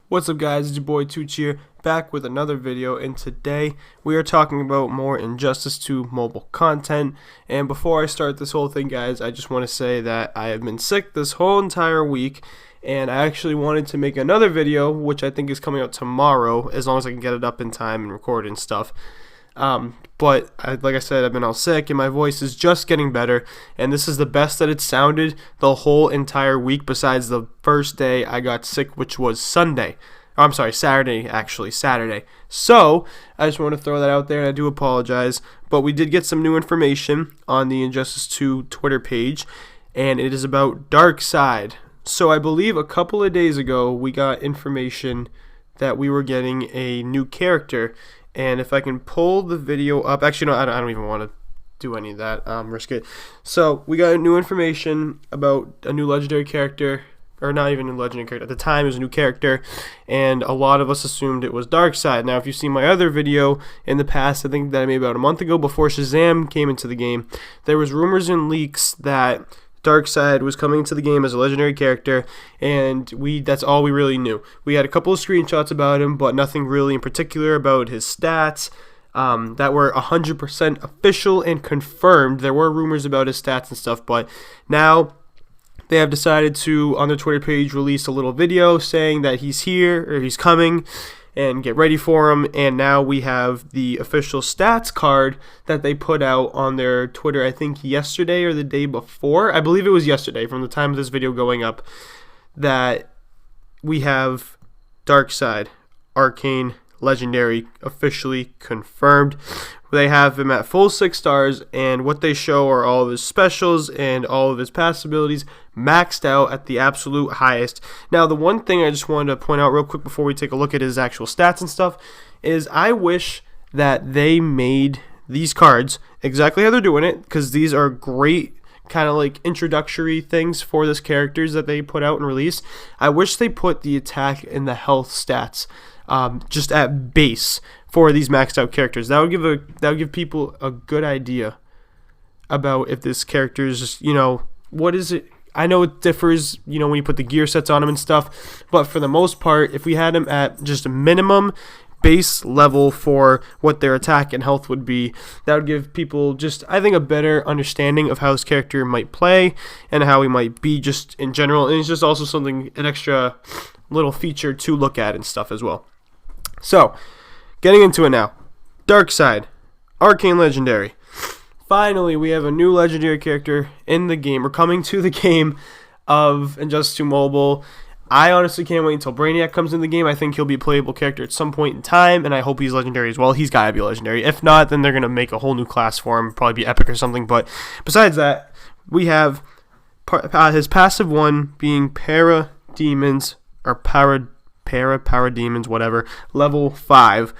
What's up, guys? It's your boy Tooch here, back with another video, and today we are talking about more Injustice 2 mobile content. And before I start this whole thing, guys, I just want to say that I have been sick this whole entire week, and I actually wanted to make another video, which I think is coming out tomorrow, as long as I can get it up in time and record and stuff. But like I said, I've been all sick and my voice is just getting better, and this is the best that it sounded the whole entire week besides the first day I got sick, which was Sunday. Oh, I'm sorry, Saturday, actually, Saturday. So, I just want to throw that out there, and I do apologize, but we did get some new information on the Injustice 2 Twitter page, and it is about Darkseid. So, I believe a couple of days ago, we got information that we were getting a new character. And if I can pull the video up, actually, no, I don't even want to do any of that, risk it. So, we got new information about a new legendary character, or not even a legendary character, at the time it was a new character, and a lot of us assumed it was Darkseid. Now, if you've seen my other video in the past, I think that I made about a month ago, before Shazam came into the game, there was rumors and leaks that Darkseid was coming into the game as a legendary character, and that's all we really knew. We had a couple of screenshots about him, but nothing really in particular about his stats that were 100% official and confirmed. There were rumors about his stats and stuff, but now they have decided to, on their Twitter page, release a little video saying that he's here, or he's coming, and get ready for him. And now we have the official stats card that they put out on their Twitter, I think yesterday or the day before. I believe it was yesterday, from the time of this video going up, that we have Darkseid, Arcane, Legendary, officially confirmed. They have him at full 6 stars, and what they show are all of his specials and all of his passive abilities maxed out at the absolute highest. Now, the one thing I just wanted to point out real quick before we take a look at his actual stats and stuff is I wish that they made these cards exactly how they're doing it, because these are great kind of like introductory things for this characters that they put out and release. I wish they put the attack and the health stats just at base for these maxed out characters. That would give people a good idea about if this character is just, what is it. I know it differs, when you put the gear sets on him and stuff, but for the most part, if we had him at just a minimum base level for what their attack and health would be, that would give people just, I think, a better understanding of how this character might play and how he might be just in general. And it's just also something, an extra little feature to look at and stuff as well. So, getting into it now. Darkseid, Arcane Legendary. Finally, we have a new legendary character in the game, or coming to the game of Injustice 2 Mobile. I honestly can't wait until Brainiac comes in the game. I think he'll be a playable character at some point in time, and I hope he's legendary as well. He's got to be legendary. If not, then they're going to make a whole new class for him, probably be epic or something. But besides that, we have his passive one being Parademons, or Parademons, whatever, level 5.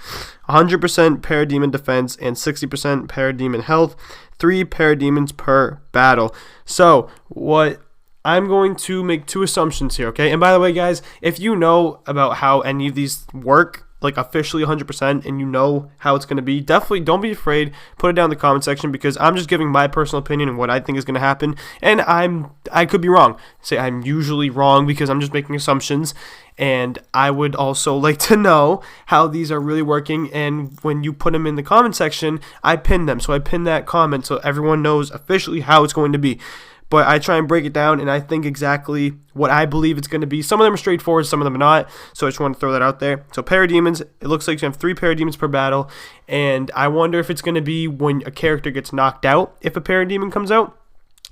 100% Parademon defense and 60% Parademon health. 3 Parademons per battle. So, what I'm going to make 2 assumptions here, okay? And by the way, guys, if you know about how any of these work, like officially 100%, and you know how it's going to be, definitely don't be afraid. Put it down in the comment section, because I'm just giving my personal opinion and what I think is going to happen. And I could be wrong. Say I'm usually wrong because I'm just making assumptions. And I would also like to know how these are really working. And when you put them in the comment section, I pin them. So I pin that comment so everyone knows officially how it's going to be. But I try and break it down, and I think exactly what I believe it's going to be. Some of them are straightforward, some of them are not. So I just want to throw that out there. So Parademons, it looks like you have 3 Parademons per battle. And I wonder if it's going to be when a character gets knocked out, if a Parademon comes out.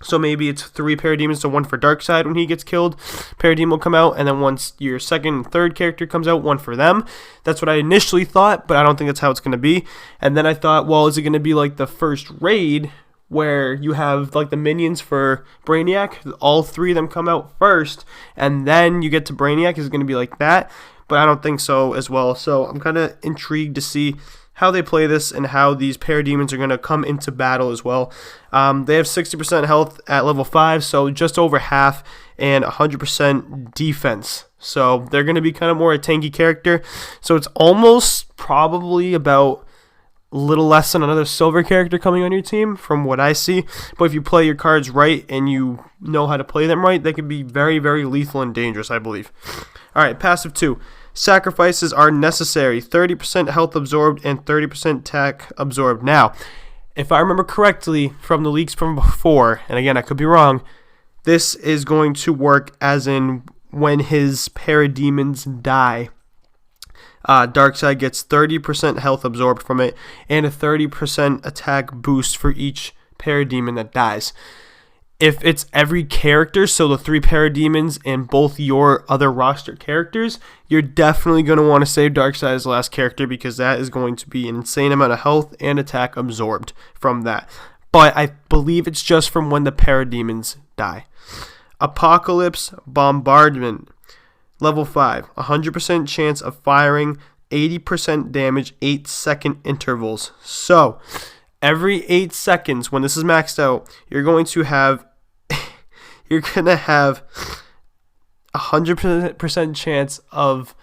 So maybe it's 3 Parademons, so 1 for Darkseid when he gets killed. Parademon will come out, and then once your second and third character comes out, 1 for them. That's what I initially thought, but I don't think that's how it's going to be. And then I thought, well, is it going to be like the first raid, where you have like the minions for Brainiac, all 3 of them come out first, and then you get to Brainiac? Is it going to be like that? But I don't think so as well. So I'm kind of intrigued to see how they play this and how these Parademons are going to come into battle as well. They have 60% health at level 5, so just over half, and 100% defense. So they're going to be kind of more a tanky character. So it's almost probably about a little less than another silver character coming on your team from what I see. But if you play your cards right and you know how to play them right, they can be very, very lethal and dangerous, I believe. All right, passive 2. sacrifices are necessary. 30% health absorbed and 30% attack absorbed. Now, if I remember correctly from the leaks from before, and again, I could be wrong, this is going to work as in when his parademons die. Darkseid gets 30% health absorbed from it and a 30% attack boost for each parademon that dies. If it's every character, so the 3 parademons and both your other roster characters, you're definitely going to want to save Darkseid as the last character because that is going to be an insane amount of health and attack absorbed from that. But I believe it's just from when the parademons die. Apocalypse Bombardment. Level 5. 100% chance of firing, 80% damage, 8-second intervals. So, every 8 seconds, when this is maxed out, you're going to have 100% chance of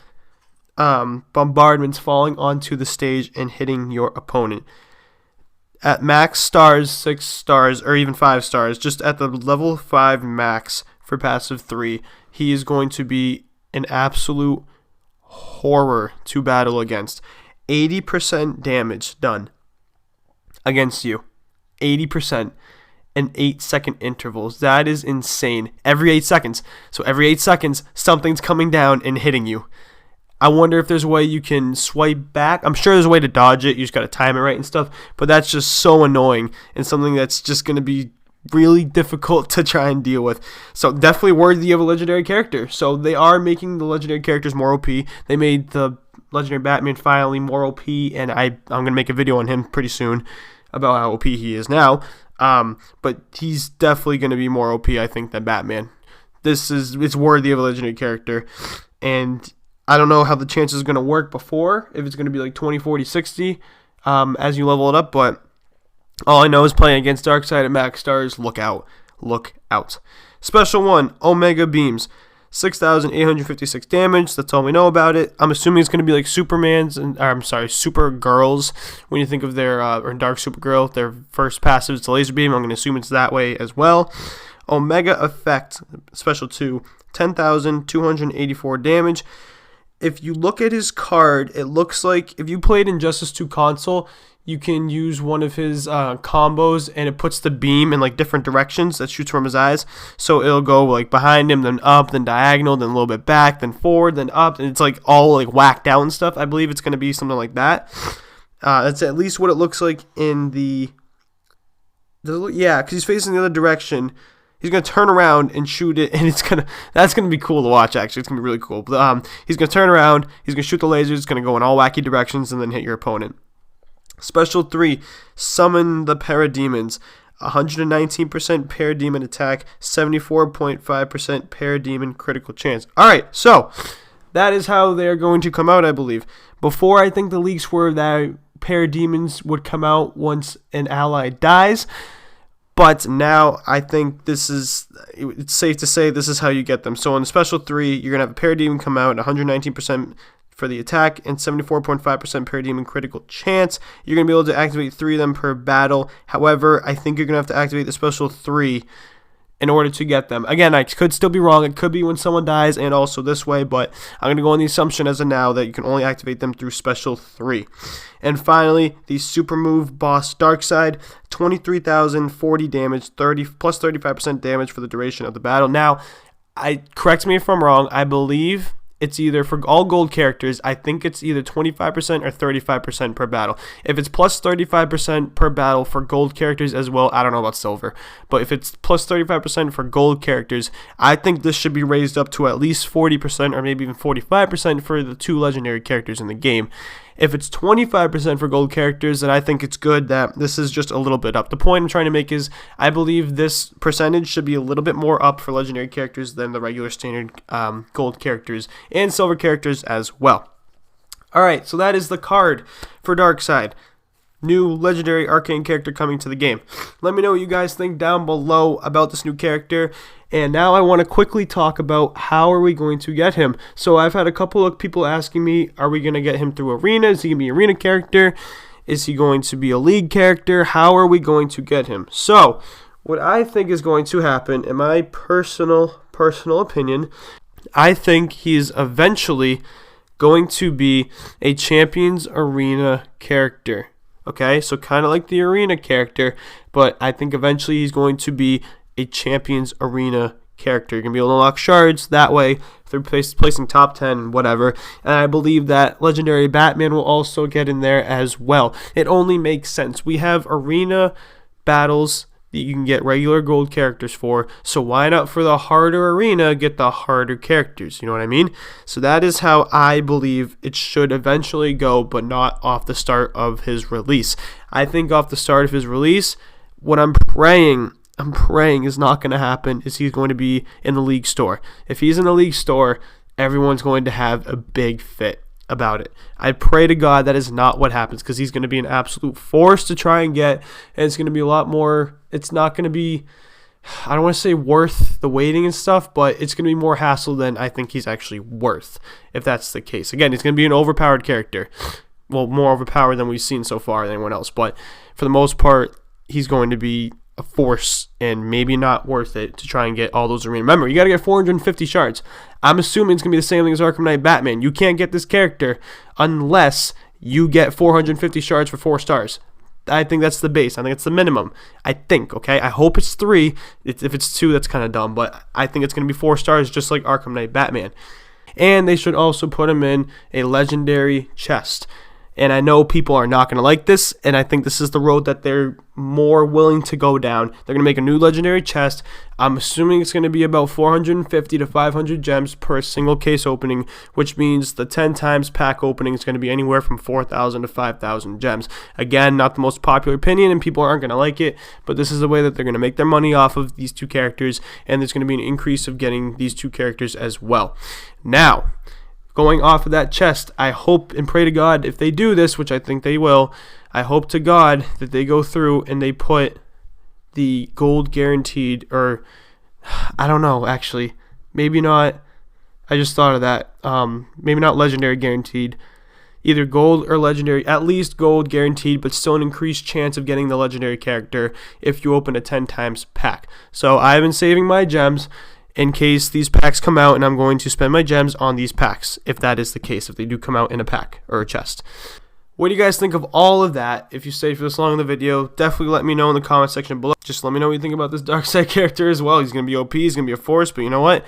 bombardments falling onto the stage and hitting your opponent. At max stars, 6 stars, or even 5 stars, just at the level 5 max for passive 3, he is going to be an absolute horror to battle against. 80% damage done against you. 80% in 8-second intervals. That is insane. Every 8 seconds. So every 8 seconds, something's coming down and hitting you. I wonder if there's a way you can swipe back. I'm sure there's a way to dodge it. You just got to time it right and stuff. But that's just so annoying and something that's just going to be really difficult to try and deal with. So definitely worthy of a legendary character. So they are making the legendary characters more OP. They made the legendary Batman finally more OP, and I'm going to make a video on him pretty soon about how OP he is now. But he's definitely going to be more OP, I think, than Batman. It's worthy of a legendary character. And I don't know how the chances are going to work before, if it's going to be like 20, 40, 60 as you level it up, but all I know is playing against Darkseid at max stars, look out. Look out. Special 1, Omega Beams. 6,856 damage. That's all we know about it. I'm assuming it's going to be like Supergirls. When you think of their, or Dark Supergirl, their first passive is the laser beam. I'm going to assume it's that way as well. Omega Effect, Special 2, 10,284 damage. If you look at his card, it looks like if you played Injustice 2 console, you can use one of his combos, and it puts the beam in like different directions that shoots from his eyes. So it'll go like behind him, then up, then diagonal, then a little bit back, then forward, then up, and it's like all like whacked out and stuff. I believe it's going to be something like that. That's at least what it looks like in the yeah, because he's facing the other direction. He's going to turn around and shoot it, and that's going to be cool to watch, actually. It's going to be really cool. But, he's going to turn around, he's going to shoot the lasers, it's going to go in all wacky directions, and then hit your opponent. Special 3, Summon the Parademons. 119% Parademon attack, 74.5% Parademon critical chance. Alright, so that is how they're going to come out, I believe. Before, I think the leaks were that Parademons would come out once an ally dies. But now I think it's safe to say this is how you get them. So on the Special 3, you're going to have a Parademon come out at 119% for the attack and 74.5% Parademon critical chance. You're going to be able to activate 3 of them per battle. However, I think you're going to have to activate the Special 3 in order to get them. Again, I could still be wrong. It could be when someone dies and also this way, but I'm going to go on the assumption as of now that you can only activate them through Special 3. And finally, the Super Move Boss Darkseid, 23,040 damage, plus 35% damage for the duration of the battle. Now, correct me if I'm wrong, I believe it's either for all gold characters, I think it's either 25% or 35% per battle. If it's plus 35% per battle for gold characters as well, I don't know about silver. But if it's plus 35% for gold characters, I think this should be raised up to at least 40% or maybe even 45% for the 2 legendary characters in the game. If it's 25% for gold characters, then I think it's good that this is just a little bit up. The point I'm trying to make is I believe this percentage should be a little bit more up for legendary characters than the regular standard gold characters and silver characters as well. Alright, so that is the card for Darkseid. New legendary arcane character coming to the game. Let me know what you guys think down below about this new character. And now I want to quickly talk about how are we going to get him. So I've had a couple of people asking me, are we going to get him through Arena? Is he going to be an Arena character? Is he going to be a League character? How are we going to get him? So what I think is going to happen, in my personal opinion, I think he's eventually going to be a Champions Arena character. Okay, so kind of like the Arena character, but I think eventually he's going to be a Champions Arena character. You're going to be able to unlock shards that way through placing top 10, whatever. And I believe that Legendary Batman will also get in there as well. It only makes sense. We have arena battles that you can get regular gold characters for, so why not for the harder arena get the harder characters? You know what I mean? So that is how I believe it should eventually go, but not off the start of his release. I think off the start of his release, what I'm praying is not going to happen is he's going to be in the League Store. If he's in the League Store, everyone's going to have a big fit about it. I pray to God that is not what happens, because he's going to be an absolute force to try and get, and it's going to be a lot more, it's not going to be, I don't want to say worth the waiting and stuff, but it's going to be more hassle than I think he's actually worth, if that's the case. Again, he's going to be an overpowered character. Well, more overpowered than we've seen so far than anyone else, but for the most part, he's going to be a force and maybe not worth it to try and get all those arena. Remember, you got to get 450 shards. I'm assuming it's going to be the same thing as Arkham Knight Batman. You can't get this character unless you get 450 shards for 4 stars. I think that's the base. I think it's the minimum. I think, okay? I hope it's 3. If it's 2, that's kind of dumb, but I think it's going to be 4 stars just like Arkham Knight Batman. And they should also put him in a legendary chest. And I know people are not going to like this, and I think this is the road that they're more willing to go down. They're going to make a new legendary chest. I'm assuming it's going to be about 450 to 500 gems per single case opening, which means the 10 times pack opening is going to be anywhere from 4,000 to 5,000 gems. Again, not the most popular opinion, and people aren't going to like it, but this is the way that they're going to make their money off of these 2 characters, and there's going to be an increase of getting these 2 characters as well. Now, going off of that chest, I hope and pray to God, if they do this, which I think they will, I hope to God that they go through and they put the gold guaranteed, or I don't know, actually, maybe not, I just thought of that, maybe not legendary guaranteed, either gold or legendary, at least gold guaranteed, but still an increased chance of getting the legendary character if you open a 10 times pack. So I've been saving my gems in case these packs come out, and I'm going to spend my gems on these packs, if that is the case, if they do come out in a pack or a chest. What do you guys think of all of that? If you stayed for this long in the video, definitely let me know in the comment section below. Just let me know what you think about this Darkseid character as well. He's going to be OP, he's going to be a force, but you know what?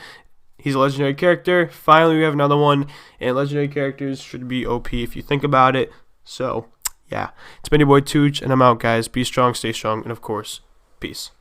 He's a legendary character. Finally, we have another one, and legendary characters should be OP if you think about it. So, yeah. It's been your boy Tooch, and I'm out, guys. Be strong, stay strong, and of course, peace.